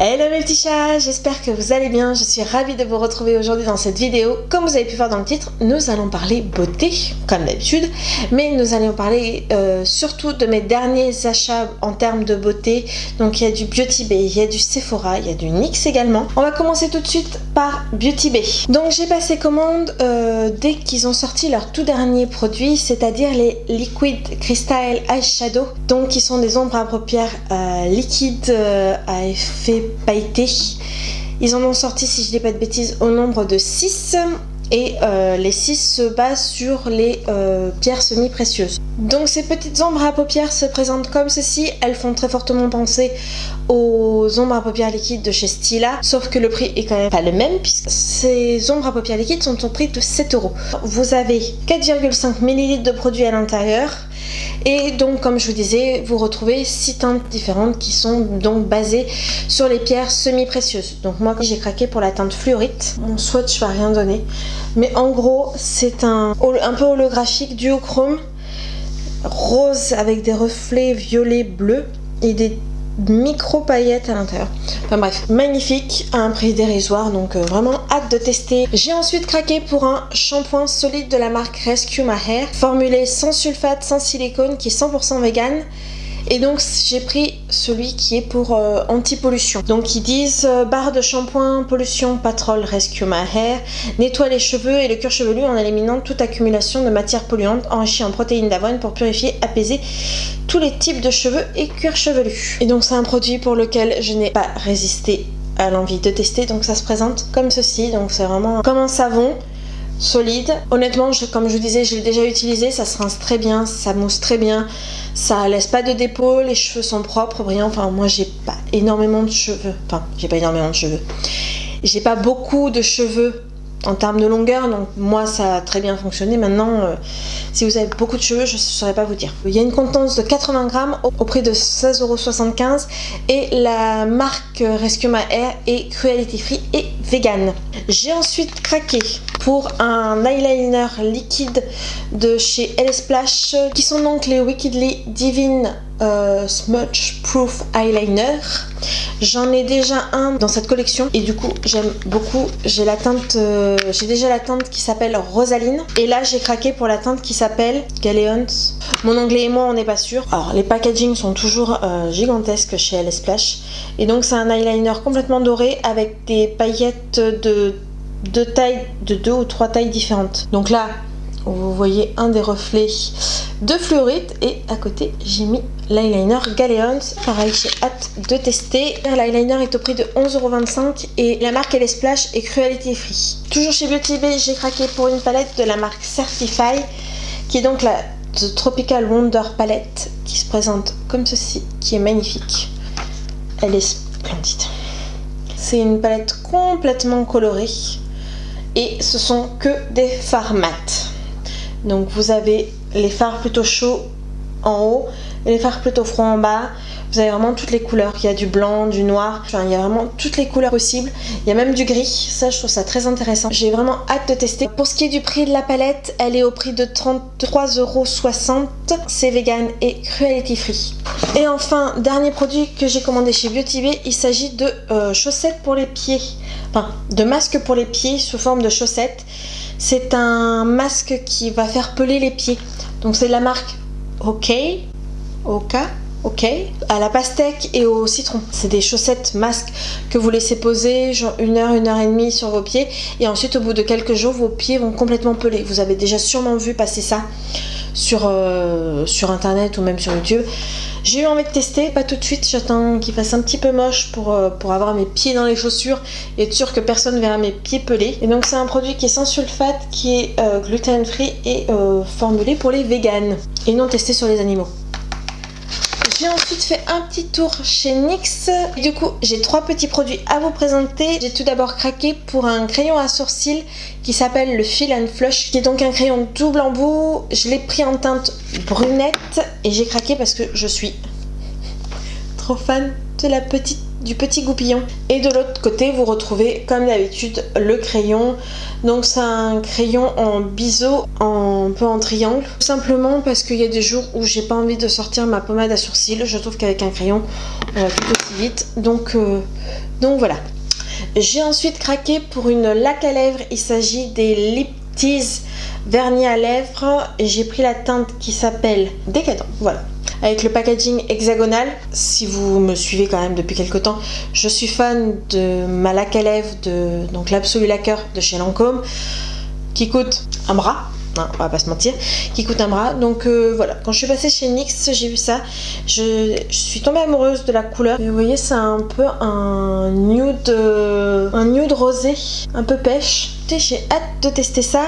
Hello mes petits chats, j'espère que vous allez bien, je suis ravie de vous retrouver aujourd'hui dans cette vidéo. Comme vous avez pu voir dans le titre, nous allons parler beauté, comme d'habitude, mais nous allons parler surtout de mes derniers achats en termes de beauté. Donc il y a du Beauty Bay, il y a du Sephora, il y a du NYX également. On va commencer tout de suite par Beauty Bay. Donc j'ai passé commande dès qu'ils ont sorti leur tout dernier produit, c'est-à-dire les Liquid Crystal Eyeshadow, donc qui sont des ombres à paupières liquides à effet pailleté. Ils en ont sorti, si je dis pas de bêtises, au nombre de 6 et les 6 se basent sur les pierres semi-précieuses. Donc ces petites ombres à paupières se présentent comme ceci. Elles font très fortement penser aux ombres à paupières liquides de chez Stila, sauf que le prix est quand même pas le même puisque ces ombres à paupières liquides sont au prix de 7 €. Vous avez 4,5 ml de produit à l'intérieur. Et donc comme je vous disais, vous retrouvez 6 teintes différentes qui sont donc basées sur les pierres semi-précieuses. Donc moi j'ai craqué pour la teinte fluorite. Mon swatch va rien donner, mais en gros c'est un peu holographique, duochrome, rose avec des reflets violet bleu et des micro paillettes à l'intérieur. Enfin bref, magnifique à un prix dérisoire, donc vraiment hâte de tester. J'ai ensuite craqué pour un shampoing solide de la marque Rescue My Hair, formulé sans sulfate, sans silicone, qui est 100% vegan. Et donc j'ai pris celui qui est pour anti-pollution. Donc ils disent barre de shampoing, pollution, patrol, Rescue My Hair, nettoie les cheveux et le cuir chevelu en éliminant toute accumulation de matières polluantes, enrichie en protéines d'avoine pour purifier, apaiser tous les types de cheveux et cuir chevelu. Et donc c'est un produit pour lequel je n'ai pas résisté à l'envie de tester. Donc ça se présente comme ceci, donc c'est vraiment comme un savon solide. Honnêtement, comme je vous disais, je l'ai déjà utilisé, ça se rince très bien, ça mousse très bien, ça laisse pas de dépôt, les cheveux sont propres, brillants. Enfin moi j'ai pas énormément de cheveux, j'ai pas beaucoup de cheveux en termes de longueur, donc moi ça a très bien fonctionné. Maintenant si vous avez beaucoup de cheveux, je ne saurais pas vous dire. Il y a une contenance de 80 grammes au prix de 16,75 € et la marque Rescue My Hair est cruelty free et vegan. J'ai ensuite craqué pour un eyeliner liquide de chez LA Splash qui sont donc les Wickedly Divine Smudge Proof Eyeliner. J'en ai déjà un dans cette collection et du coup j'aime beaucoup. J'ai déjà la teinte qui s'appelle Rosaline et là j'ai craqué pour la teinte qui s'appelle Galeons. Mon anglais et moi on n'est pas sûr. Alors les packaging sont toujours gigantesques chez LA Splash et donc c'est un eyeliner complètement doré avec des paillettes de 2 ou 3 tailles différentes. Donc là vous voyez un des reflets de fluorite et à côté j'ai mis l'eyeliner Galeons. Pareil, j'ai hâte de tester. L'eyeliner est au prix de 11,25 € et la marque LA Splash est cruelty free. Toujours chez Beauty Bay, j'ai craqué pour une palette de la marque Certify qui est donc la The Tropical Wonder Palette qui se présente comme ceci, qui est magnifique. Elle est splendide. C'est une palette complètement colorée et ce sont que des fards mat. Donc vous avez les fards plutôt chauds en haut et les fards plutôt froids en bas. Vous avez vraiment toutes les couleurs. Il y a du blanc, du noir, enfin, il y a vraiment toutes les couleurs possibles. Il y a même du gris, ça je trouve ça très intéressant. J'ai vraiment hâte de tester. Pour ce qui est du prix de la palette, elle est au prix de 33,60 €. C'est vegan et cruelty free. Et enfin, dernier produit que j'ai commandé chez Beauty Bay, il s'agit de chaussettes pour les pieds. Enfin, de masques pour les pieds sous forme de chaussettes. C'est un masque qui va faire peler les pieds. Donc c'est de la marque OK, à la pastèque et au citron. C'est des chaussettes masques que vous laissez poser genre 1 heure, 1 heure et demie sur vos pieds et ensuite au bout de quelques jours vos pieds vont complètement peler. Vous avez déjà sûrement vu passer ça sur internet ou même sur YouTube. J'ai eu envie de tester, pas tout de suite, j'attends qu'il fasse un petit peu moche pour avoir mes pieds dans les chaussures et être sûr que personne verra mes pieds pelés. Et donc c'est un produit qui est sans sulfate, qui est gluten free et formulé pour les véganes et non testé sur les animaux. J'ai ensuite fait un petit tour chez NYX. Du coup, j'ai 3 petits produits à vous présenter. J'ai tout d'abord craqué pour un crayon à sourcils qui s'appelle le Fill and Flush, qui est donc un crayon double embout. Je l'ai pris en teinte brunette et j'ai craqué parce que je suis trop fan de la petite du petit goupillon. Et de l'autre côté, vous retrouvez comme d'habitude le crayon. Donc c'est un crayon en biseau, un peu en triangle. Tout simplement parce qu'il y a des jours où j'ai pas envie de sortir ma pommade à sourcils. Je trouve qu'avec un crayon, on va tout aussi vite. Donc voilà. J'ai ensuite craqué pour une laque à lèvres. Il s'agit des Lip Tease vernis à lèvres. Et j'ai pris la teinte qui s'appelle Décadent. Voilà. Avec le packaging hexagonal. Si vous me suivez quand même depuis quelques temps, je suis fan de ma laque à lèvres, donc l'Absolu Lacquer de chez Lancôme, qui coûte un bras. Non, on va pas se mentir, qui coûte un bras. Donc voilà, quand je suis passée chez NYX, j'ai vu ça. Je suis tombée amoureuse de la couleur. Et vous voyez, c'est un peu un nude rosé, un peu pêche. J'ai hâte de tester ça.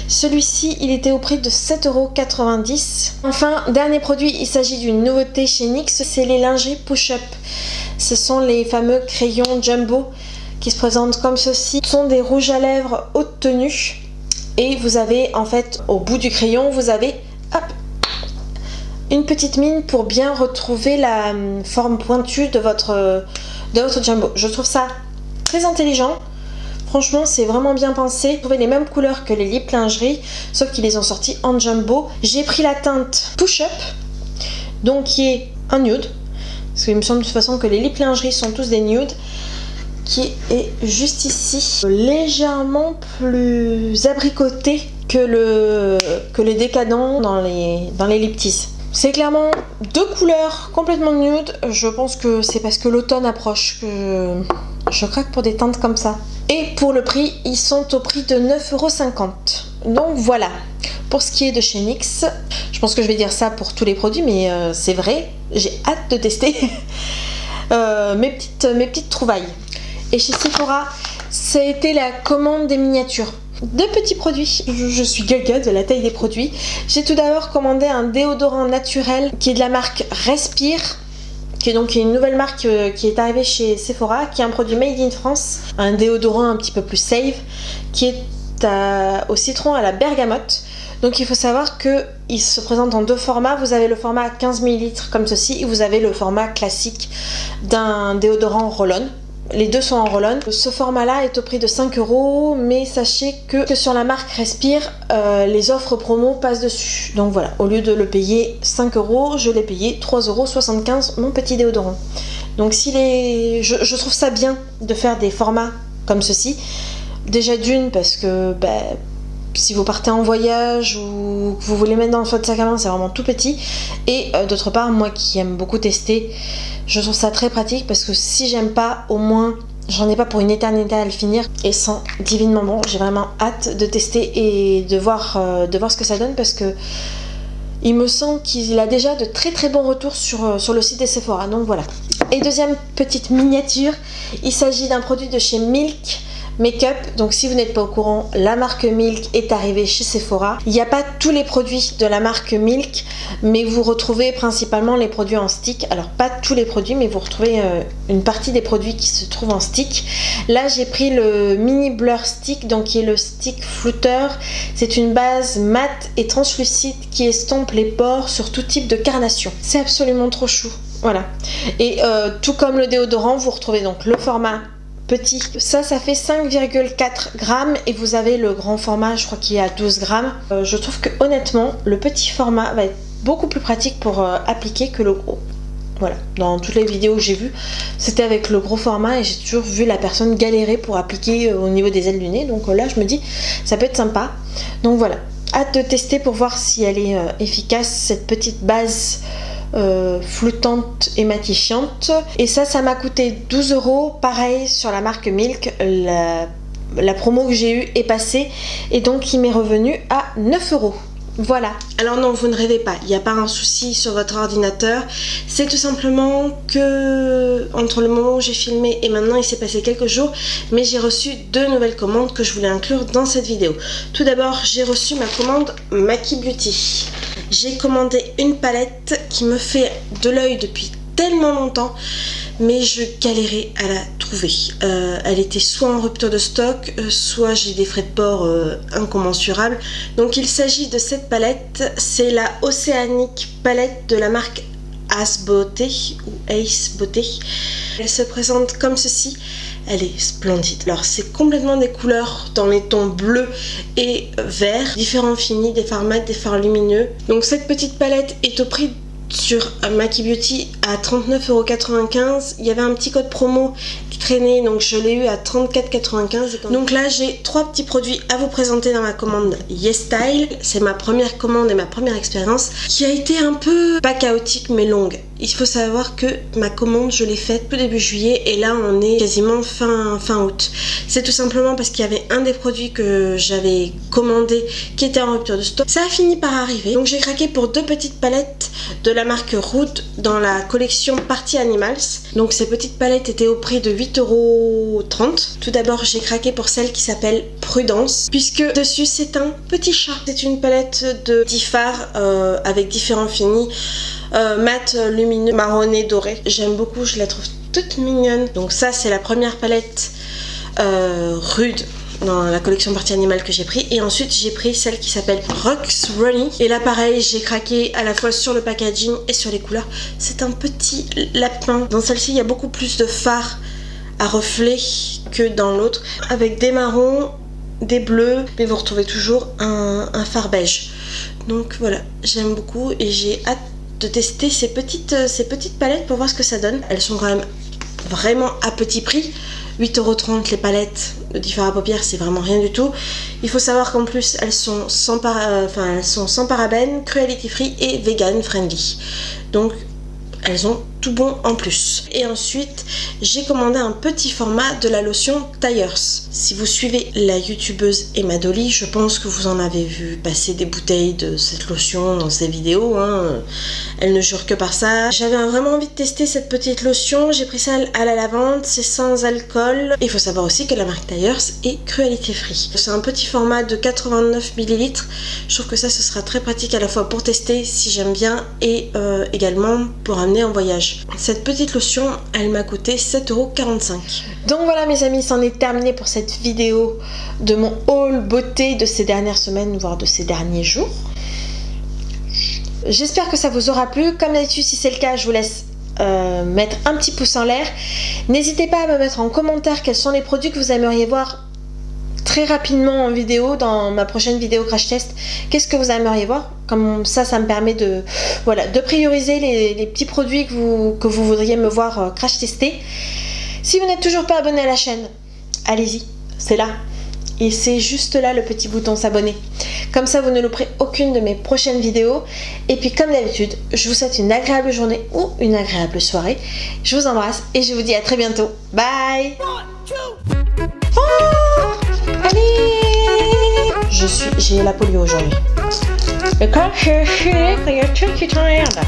Celui-ci, il était au prix de 7,90 €. Enfin, dernier produit, il s'agit d'une nouveauté chez NYX, c'est les lingeries push-up. Ce sont les fameux crayons jumbo qui se présentent comme ceci. Ce sont des rouges à lèvres haute tenue. Et vous avez en fait au bout du crayon, vous avez hop, une petite mine pour bien retrouver la forme pointue de votre jumbo. Je trouve ça très intelligent. Franchement, c'est vraiment bien pensé. Vous trouvez les mêmes couleurs que les lip lingerie, sauf qu'ils les ont sortis en jumbo. J'ai pris la teinte Push Up, donc qui est un nude. Parce qu'il me semble de toute façon que les lip lingerie sont tous des nudes. Qui est juste ici, légèrement plus abricoté que le Décadent dans les Lip Tease. C'est clairement deux couleurs complètement nude. Je pense que c'est parce que l'automne approche que je craque pour des teintes comme ça. Et pour le prix, ils sont au prix de 9,50 €. Donc voilà, pour ce qui est de chez NYX. Je pense que je vais dire ça pour tous les produits, mais c'est vrai, j'ai hâte de tester mes petites trouvailles. Et chez Sephora, ça a été la commande des miniatures. Deux petits produits. Je suis gaga de la taille des produits. J'ai tout d'abord commandé un déodorant naturel qui est de la marque Respire, qui est donc une nouvelle marque qui est arrivée chez Sephora, qui est un produit made in France. Un déodorant un petit peu plus safe, qui est au citron à la bergamote. Donc il faut savoir qu'il se présente en deux formats. Vous avez le format 15 ml comme ceci et vous avez le format classique d'un déodorant roll-on. Les deux sont en roll-on. Ce format-là est au prix de 5 €, mais sachez que sur la marque Respire, les offres promo passent dessus. Donc voilà, au lieu de le payer 5 €, je l'ai payé 3,75 € mon petit déodorant. Donc je trouve ça bien de faire des formats comme ceci. Déjà d'une, parce que si vous partez en voyage ou que vous voulez mettre dans votre sac à main, c'est vraiment tout petit. Et d'autre part, moi qui aime beaucoup tester, je trouve ça très pratique parce que si j'aime pas, au moins j'en ai pas pour une éternité à le finir. Et sent divinement bon. J'ai vraiment hâte de tester et de voir ce que ça donne parce que il me semble qu'il a déjà de très très bons retours sur le site des Sephora. Donc voilà. Et deuxième petite miniature, il s'agit d'un produit de chez Milk Make-up. Donc si vous n'êtes pas au courant, la marque Milk est arrivée chez Sephora. Il n'y a pas tous les produits de la marque Milk, mais vous retrouvez principalement les produits en stick. Alors pas tous les produits, mais vous retrouvez une partie des produits qui se trouvent en stick. Là j'ai pris le mini blur stick, donc qui est le stick flouteur. C'est une base mate et translucide qui estompe les pores sur tout type de carnation. C'est absolument trop chou. Voilà. Et tout comme le déodorant, vous retrouvez donc le format petit. Ça fait 5,4 grammes et vous avez le grand format, je crois qu'il est à 12 grammes. Je trouve que honnêtement, le petit format va être beaucoup plus pratique pour appliquer que le gros. Voilà, dans toutes les vidéos que j'ai vues, c'était avec le gros format et j'ai toujours vu la personne galérer pour appliquer au niveau des ailes du nez. Donc là, je me dis, ça peut être sympa. Donc voilà, hâte de tester pour voir si elle est efficace, cette petite base flottante et matifiante. Et ça m'a coûté 12 €. Pareil sur la marque Milk, la promo que j'ai eue est passée et donc il m'est revenu à 9 €. Voilà. Alors non, vous ne rêvez pas, il n'y a pas un souci sur votre ordinateur. C'est tout simplement que entre le moment où j'ai filmé et maintenant il s'est passé quelques jours, mais j'ai reçu deux nouvelles commandes que je voulais inclure dans cette vidéo. Tout d'abord, j'ai reçu ma commande Maki Beauty. J'ai commandé une palette qui me fait de l'œil depuis tellement longtemps, mais je galérais à la trouver. Elle était soit en rupture de stock, soit j'ai des frais de port incommensurables. Donc il s'agit de cette palette, c'est la Océanique palette de la marque Ace Beauté ou Ace Beauté. Elle se présente comme ceci. Elle est splendide. Alors c'est complètement des couleurs dans les tons bleus et verts, différents finis, des fards mat, des fards lumineux. Donc cette petite palette est au prix sur Maki Beauty à 39,95 €. Il y avait un petit code promo qui traînait, donc je l'ai eu à 34,95 €. Donc là j'ai 3 petits produits à vous présenter dans ma commande YesStyle. C'est ma première commande et ma première expérience qui a été un peu, pas chaotique mais longue. Il faut savoir que ma commande je l'ai faite tout début juillet et là on est quasiment fin août. C'est tout simplement parce qu'il y avait un des produits que j'avais commandé qui était en rupture de stock. Ça a fini par arriver. Donc j'ai craqué pour 2 petites palettes de la marque Root dans la collection Party Animals. Donc ces petites palettes étaient au prix de 8,30 €. Tout d'abord j'ai craqué pour celle qui s'appelle Prudence, puisque dessus c'est un petit chat. C'est une palette de 10 fards avec différents finis. Mat, lumineux, marronné, doré. J'aime beaucoup, je la trouve toute mignonne. Donc ça c'est la première palette rude dans la collection Party Animal que j'ai pris. Et ensuite j'ai pris celle qui s'appelle Rocks Runny. Et là pareil j'ai craqué à la fois sur le packaging et sur les couleurs. C'est un petit lapin. Dans celle-ci il y a beaucoup plus de fards à reflets que dans l'autre, avec des marrons, des bleus, mais vous retrouvez toujours un fard beige. Donc voilà, j'aime beaucoup et j'ai hâte de tester ces petites palettes pour voir ce que ça donne. Elles sont quand même vraiment à petit prix. 8,30 € les palettes de 10 fards à paupières, c'est vraiment rien du tout. Il faut savoir qu'en plus elles sont sans parabènes, cruelty free et vegan friendly. Donc elles ont tout bon en plus. Et ensuite j'ai commandé un petit format de la lotion Tyers. Si vous suivez la youtubeuse Emma Dolly, je pense que vous en avez vu passer des bouteilles de cette lotion dans ses vidéos, hein. Elle ne jure que par ça. J'avais vraiment envie de tester cette petite lotion. J'ai pris celle à la lavande, c'est sans alcool. Il faut savoir aussi que la marque Tyers est cruelty free. C'est un petit format de 89 ml. Je trouve que ça ce sera très pratique à la fois pour tester si j'aime bien et également pour amener en voyage. Cette petite lotion elle m'a coûté 7,45 €. Donc voilà mes amis, c'en est terminé pour cette vidéo de mon haul beauté de ces dernières semaines, voire de ces derniers jours. J'espère que ça vous aura plu. Comme d'habitude, si c'est le cas, je vous laisse mettre un petit pouce en l'air. N'hésitez pas à me mettre en commentaire quels sont les produits que vous aimeriez voir très rapidement en vidéo dans ma prochaine vidéo crash test. Qu'est-ce que vous aimeriez voir? Comme ça me permet de, voilà, de prioriser les petits produits que vous voudriez me voir crash tester. Si vous n'êtes toujours pas abonné à la chaîne, allez-y, c'est là. Et c'est juste là le petit bouton s'abonner. Comme ça vous ne louperez aucune de mes prochaines vidéos. Et puis comme d'habitude, je vous souhaite une agréable journée ou une agréable soirée. Je vous embrasse et je vous dis à très bientôt. Bye. Allez, j'ai la polio aujourd'hui. Le corps, il y a tout qui t'emmerde.